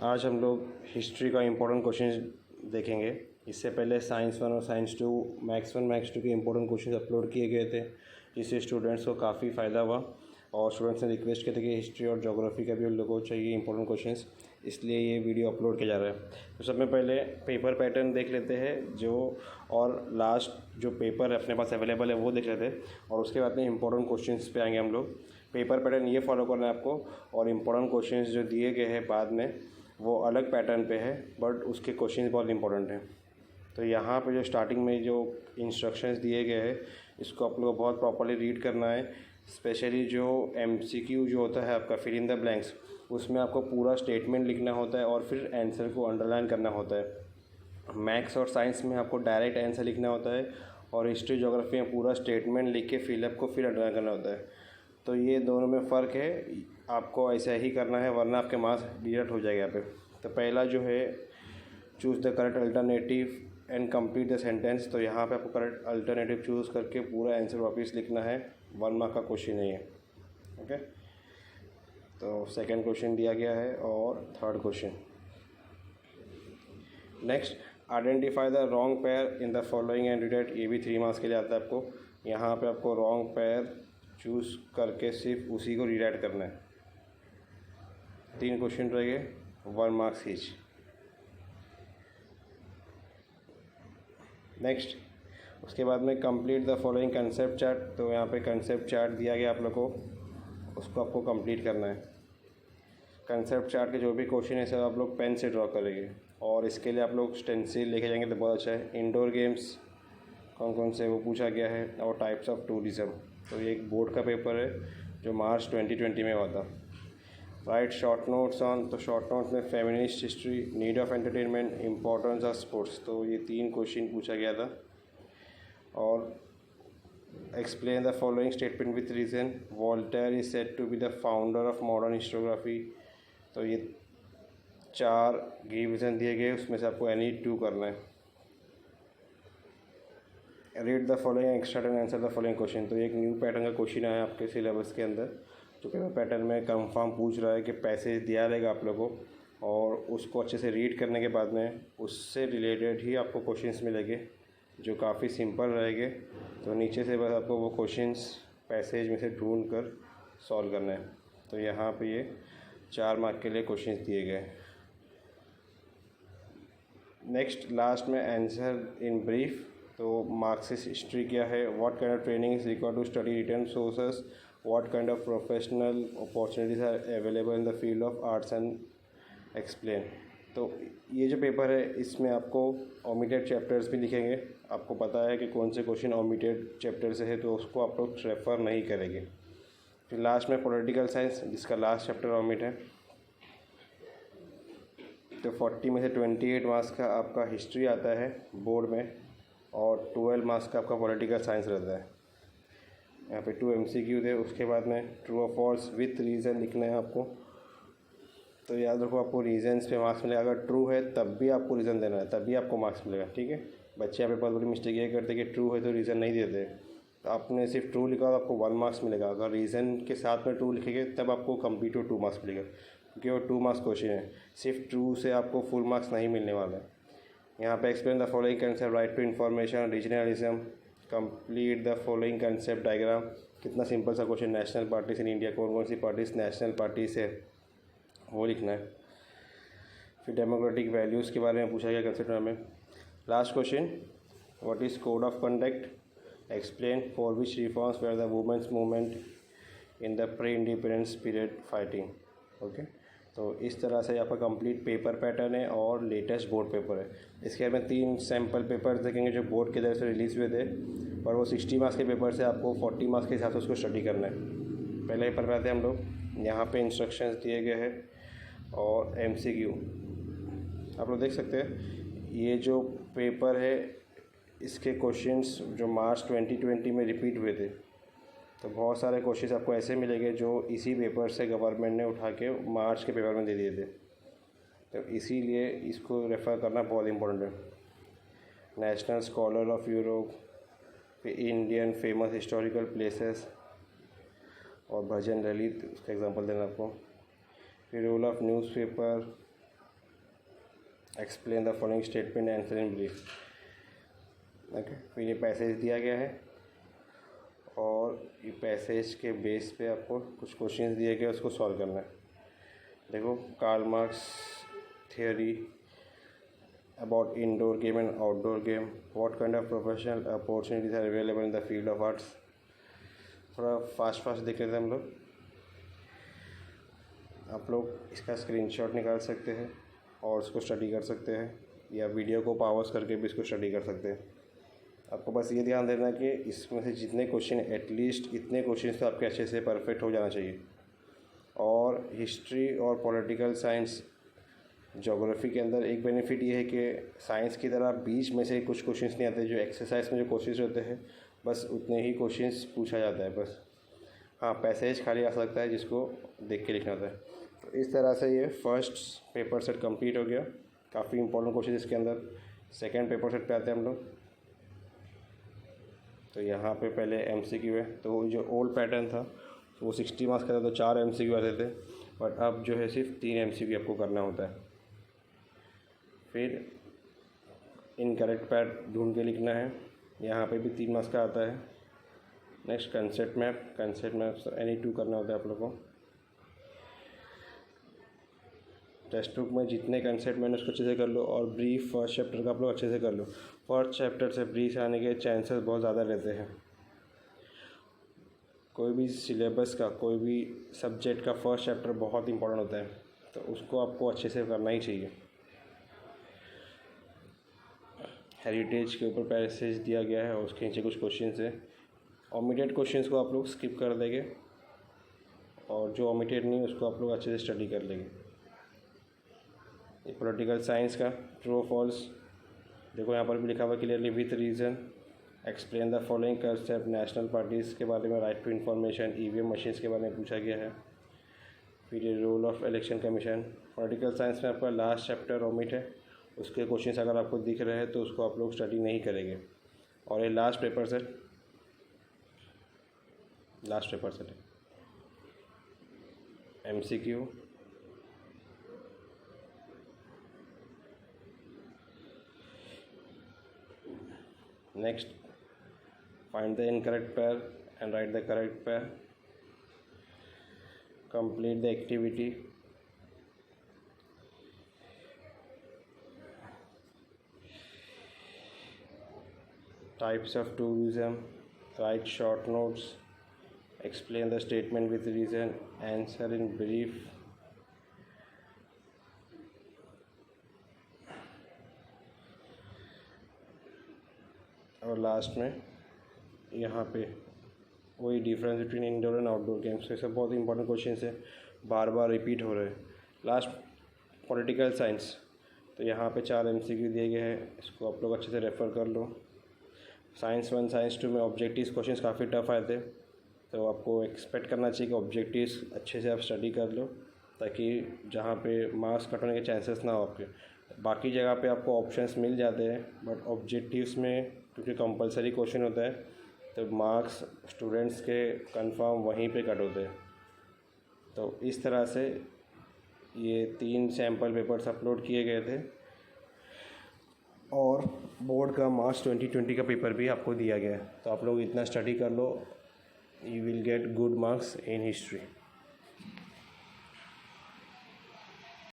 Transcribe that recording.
आज हम लोग हिस्ट्री का इम्पोर्टेंट क्वेश्चन देखेंगे। इससे पहले साइंस 1 और साइंस 2, मैथ्स 1 मैथ्स 2 के इम्पोर्टेंट क्वेश्चन अपलोड किए गए थे, जिससे स्टूडेंट्स को काफ़ी फ़ायदा हुआ। और स्टूडेंट्स ने रिक्वेस्ट किया था कि हिस्ट्री और ज्योग्राफी का भी उन लोगों को चाहिए इंपॉर्टेंट क्वेश्चंस, इसलिए ये वीडियो अपलोड किया जा रहा है। तो सबसे पहले पेपर पैटर्न देख लेते हैं जो, और लास्ट जो पेपर अपने पास अवेलेबल है वो देख लेते हैं, और उसके बाद में इंपॉर्टेंट क्वेश्चंस पे आएंगे हम लोग। पेपर पैटर्न ये फॉलो करना है आपको, और इम्पोर्टेंट क्वेश्चंस जो दिए गए हैं बाद में वो अलग पैटर्न पे है, बट उसके क्वेश्चंस बहुत इंपॉर्टेंट हैं। तो यहाँ पे जो स्टार्टिंग में जो इंस्ट्रक्शंस दिए गए हैं, इसको आप लोग को बहुत प्रॉपर्ली रीड करना है। स्पेशली जो MCQ जो होता है आपका फिल इन द ब्लैंक्स, उसमें आपको पूरा स्टेटमेंट लिखना होता है और फिर आंसर को अंडरलाइन करना होता है। मैथ्स और साइंस में आपको डायरेक्ट आंसर लिखना होता है, और हिस्ट्री ज्योग्राफी में पूरा स्टेटमेंट लिख के फिलअप को फिर अंडरलाइन करना होता है। तो ये दोनों में फ़र्क है, आपको ऐसा ही करना है वरना आपके मार्क्स डिडक्ट हो जाएगा यहाँ पे। तो पहला जो है, choose the correct alternative and complete the sentence. तो यहाँ पे आपको करेक्ट अल्टरनेटिव चूज़ करके पूरा आंसर वापस लिखना है। 1 मार्क का क्वेश्चन है ये। ओके, तो सेकंड क्वेश्चन दिया गया है और third question. Next, identify the wrong pair in the following and rewrite. ये भी 3 मार्क्स के लिए आता है आपको। यहाँ पे आपको रॉन्ग पेयर चूज़ करके सिर्फ उसी को रीराइट करना है। 3 क्वेश्चन रहेंगे, 1 मार्क्स ईच। नेक्स्ट, उसके बाद में complete the following concept chart. तो यहाँ पे कंसेप्ट चार्ट दिया गया आप लोग को, उसको आपको कंप्लीट करना है। कंसेप्ट चार्ट के जो भी क्वेश्चन है सब आप लोग पेन से ड्रॉ करेंगे, और इसके लिए आप लोग स्टेंसिल लेके जाएंगे तो बहुत अच्छा है। इंडोर गेम्स कौन कौन से वो पूछा गया है, और टाइप्स ऑफ टूरिज़्म। तो ये एक बोर्ड का पेपर है जो मार्च 2020 में हुआ था। Write short notes on. तो शॉर्ट नोट्स में feminist history, need of entertainment, importance of sports. तो ये 3 क्वेश्चन पूछा गया था। और explain the following statement with reason. Voltaire is said to be the founder of modern histography. तो ये 4 रीजन दिए गए, उसमें से आपको एनी 2 करना है। Read the following extra and answer the following question. तो एक न्यू पैटर्न का क्वेश्चन आया आपके सिलेबस के अंदर, जो पेपर पैटर्न में कंफर्म पूछ रहा है कि पैसेज दिया रहेगा आप लोगों को, और उसको अच्छे से रीड करने के बाद में उससे रिलेटेड ही आपको क्वेश्चंस मिलेंगे जो काफ़ी सिंपल रहेंगे। तो नीचे से बस आपको वो क्वेश्चंस पैसेज में से ढूंढ कर सॉल्व करना है। तो यहाँ पे ये 4 मार्क के लिए क्वेश्चंस दिए गए। नेक्स्ट, लास्ट में आंसर इन ब्रीफ। तो मार्क्सिस्ट हिस्ट्री क्या है, what kind of training is required to study written sources, what kind of professional opportunities are available in the field of arts and explain. तो ये जो paper है इसमें आपको ओमिटेड चैप्टर्स भी लिखेंगे। आपको पता है कि कौन से क्वेश्चन ओमिटेड चैप्टर से है, तो उसको आप लोग रेफ़र नहीं करेंगे। फिर लास्ट में पॉलिटिकल साइंस, जिसका लास्ट चैप्टर ओमिट है। तो 40 में से 28 मार्क्स का आपका हिस्ट्री आता है बोर्ड में, और 12 मार्क्स का आपका पॉलिटिकल साइंस रहता है। यहाँ पे 2 MCQ थे। उसके बाद में ट्रू और फॉल्स विथ रीज़न लिखना है आपको। तो याद रखो, आपको रीजन्स पे मार्क्स मिलेगा। अगर ट्रू है तब भी आपको रीज़न देना है, तभी आपको मार्क्स मिलेगा। ठीक है, बच्चे यहाँ पे बहुत बड़ी मिस्टेक ये करते कि ट्रू है तो रीज़न नहीं देते। तो आपने सिर्फ ट्रू लिखा तो आपको 1 मार्क्स मिलेगा। अगर रीज़न के साथ में ट्रू लिखेंगे तब आपको कंप्लीट 2 मार्क्स मिलेगा, क्योंकि वो 2 मार्क्स क्वेश्चन है। सिर्फ ट्रू से आपको फुल मार्क्स नहीं मिलने वाला है। यहाँ पे explain the following concept, right to information, regionalism, complete the following concept diagram. कितना सिंपल सा question. National parties in India, कौन कौन सी पार्टीज नेशनल पार्टीज है वो लिखना है। फिर डेमोक्रेटिक वैल्यूज़ के बारे में पूछा गया कंसेप्ट में। Last question, what is code of conduct, explain for which reforms were the women's movement in the pre independence period fighting. Okay, तो इस तरह से आपका कंप्लीट पेपर पैटर्न है और लेटेस्ट बोर्ड पेपर है। इसके में 3 सैम्पल पेपर्स देखेंगे जो बोर्ड की तरफ से रिलीज़ हुए थे, और वो 60 मार्क्स के पेपर से आपको 40 मार्क्स के हिसाब से उसको स्टडी करना है। पहले पेपर में आते हैं हम लोग। यहाँ पे इंस्ट्रक्शंस दिए गए हैं और MCQ आप लोग देख सकते हैं। ये जो पेपर है इसके क्वेश्चंस जो मार्च 2020 में रिपीट हुए थे, तो बहुत सारे क्वेश्चंस आपको ऐसे मिलेंगे जो इसी पेपर से गवर्नमेंट ने उठा के मार्च के पेपर में दे दिए थे। तो इसीलिए इसको रेफ़र करना बहुत इम्पोर्टेंट है। National scholar of Europe, Indian famous historical places, और भजन ललित, उसका एग्जांपल देना आपको। फिर role of newspaper, explain the following statement answer in brief. Okay, फिर ये पैसेज दिया गया है और ये पैसेज के बेस पे आपको कुछ क्वेश्चंस दिए गए, उसको सॉल्व करना है। देखो, Karl Marx theory about indoor game and outdoor game, what kind of professional opportunities are available in the field of arts. थोड़ा फास्ट देख लेते हैं हम लोग। आप लोग इसका स्क्रीनशॉट निकाल सकते हैं और उसको स्टडी कर सकते हैं, या वीडियो को पॉज करके भी इसको स्टडी कर सकते हैं। आपको बस ये ध्यान देना कि इसमें से जितने क्वेश्चन, एटलीस्ट इतने क्वेश्चन तो आपके अच्छे से परफेक्ट हो जाना चाहिए। और हिस्ट्री और पॉलिटिकल साइंस, ज्योग्राफी के अंदर एक बेनिफिट ये है कि साइंस की तरह बीच में से कुछ क्वेश्चंस नहीं आते। जो एक्सरसाइज में जो क्वेश्चंस होते हैं बस उतने ही क्वेश्चंस पूछा जाता है बस। हाँ, पैसेज खाली आ सकता है जिसको देख के लिखना होता है। तो इस तरह से ये फर्स्ट पेपर सेट कंप्लीट हो गया। काफ़ी इंपॉर्टेंट क्वेश्चन इसके अंदर। सेकेंड पेपर सेट पे आते हैं हम लोग। तो यहाँ पे पहले MCQ है। तो जो ओल्ड पैटर्न था तो वो 60 मार्क्स का था, तो 4 MCQ आते थे, बट अब जो है सिर्फ 3 MCQ आपको करना होता है। फिर इनकरेक्ट पैट ढूंढ के लिखना है, यहाँ पे भी 3 मार्क्स का आता है। नेक्स्ट कंसेप्ट मैप एनी 2 करना होता है आप लोगों को। टेक्स्ट बुक में जितने कंसेप्ट मैंने उसको अच्छे से कर लो, और ब्रीफ फर्स्ट चैप्टर का आप लोग अच्छे से कर लो। फर्स्ट चैप्टर से ब्रीफ आने के चांसेस बहुत ज़्यादा रहते हैं। कोई भी सिलेबस का, कोई भी सब्जेक्ट का फर्स्ट चैप्टर बहुत इंपॉर्टेंट होता है, तो उसको आपको अच्छे से करना ही चाहिए। हेरिटेज के ऊपर पैसेज दिया गया है और उसके नीचे कुछ क्वेश्चंस है। ओमिटेड क्वेश्चंस को आप लोग स्किप कर देंगे, और जो ओमिटेड नहीं उसको आप लोग अच्छे से स्टडी कर लेंगे। ये पॉलिटिकल साइंस का ट्रू फॉल्स, देखो यहाँ पर भी लिखा हुआ clearly, with reason explain the following concept. National parties के बारे में, right to information, EVM machines के बारे में पूछा गया है। फिर ये role of election commission. Political science में आपका लास्ट चैप्टर ओमिट है, उसके क्वेश्चंस अगर आपको दिख रहे हैं तो उसको आप लोग स्टडी नहीं करेंगे। और ये लास्ट पेपर सेट है MCQ। Next, find the incorrect pair and write the correct pair. Complete the activity. Types of tourism. Write short notes. Explain the statement with reason. Answer in brief. और last में यहाँ पे वही difference between indoor and outdoor games. ये सब बहुत important question है, बार बार repeat हो रहे हैं। लास्ट पॉलिटिकल साइंस, तो यहाँ पे 4 MCQ दिए गए हैं, इसको आप लोग अच्छे से रेफ़र कर लो। साइंस 1 साइंस 2 में ऑब्जेक्टिव्स क्वेश्चंस काफ़ी टफ आए थे, तो आपको एक्सपेक्ट करना चाहिए कि ऑब्जेक्टिव्स अच्छे से आप स्टडी कर लो, ताकि जहाँ पे मार्क्स कट होने के चांसेस ना हो आपके। बाकी जगह पे आपको ऑप्शंस मिल जाते हैं, बट ऑब्जेक्टिव्स में क्योंकि कंपलसरी क्वेश्चन होता है, तो मार्क्स स्टूडेंट्स के कंफर्म वहीं पे कट होते हैं। तो इस तरह से ये 3 सैम्पल पेपर्स अपलोड किए गए थे, और बोर्ड का मार्च 2020 का पेपर भी आपको दिया गया है। तो आप लोग इतना स्टडी कर लो, you will get good marks in history.